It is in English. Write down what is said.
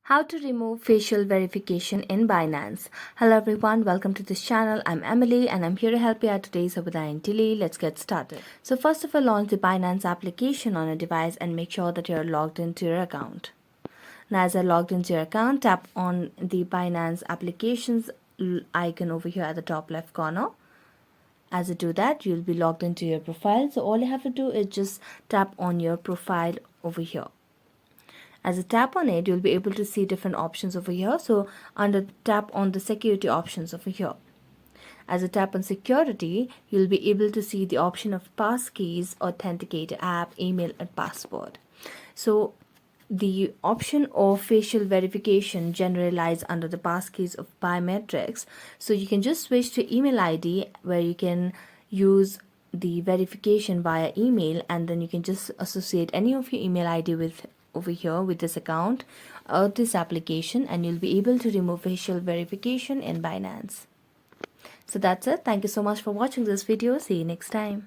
How to remove facial verification in Binance. Hello everyone, welcome to this channel. I'm Emily and I'm here to help you out today. So without any delay, let's get started. So first of all, launch the Binance application on a device and make sure that you're logged into your account. Now as I logged into your account, tap on the Binance applications icon over here at the top left corner. As you do that, you'll be logged into your profile. So all you have to do is just tap on your profile over here. As you tap on it, you'll be able to see different options over here. So tap on the security options over here. As you tap on security, you'll be able to see the option of passkeys, authenticator app, email and password. So the option of facial verification generally lies under the passkeys of biometrics. So you can just switch to email ID where you can use the verification via email, and then you can just associate any of your email ID with over here with this account or this application, and you'll be able to remove facial verification in Binance. So that's it. Thank you so much for watching this video. See you next time.